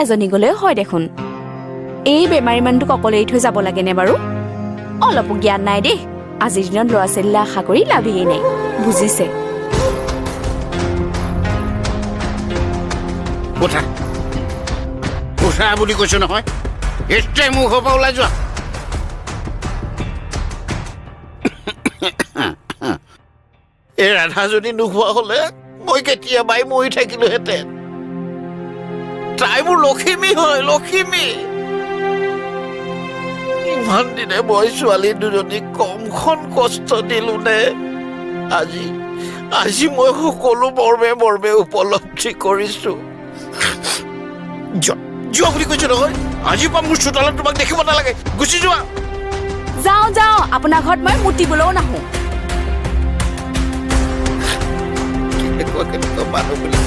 এজনী গ'লেও হয় দেখোন এই বেমাৰী মানুহটোক অকলে এৰি থৈ যাব লাগেনে বাৰু অলপো জ্ঞান নাই দেই আজিৰ দিনত ল'ৰা ছোৱালীলৈ আশা কৰি লাভেই নাই বুজিছে উঠা উঠা বুলি কৈছো নহয় এতিয়াই মুখ পৰা ওলাই যোৱা এই ৰাধা যদি নোখোৱা হলে মই কেতিয়াবাই মৰি থাকিলোহেঁতেন তাই মোৰ লখিমী হয় লখিমী ইমান দিনে মই ছোৱালী দুজনীক কমখন কষ্ট দিলো নে আজি আজি মই সকলো মৰ্মে মৰ্মে উপলব্ধি কৰিছো যোৱা বুলি কৈছো নহয় আজিৰ পৰা মোৰ চোতালত তোমাক দেখিব নালাগে গুচি যোৱা যাওঁ যাওঁ আপোনাৰ ঘৰত মই মুতিবলৈও নাহোঁ কেনেকুৱা মানুহ বুলি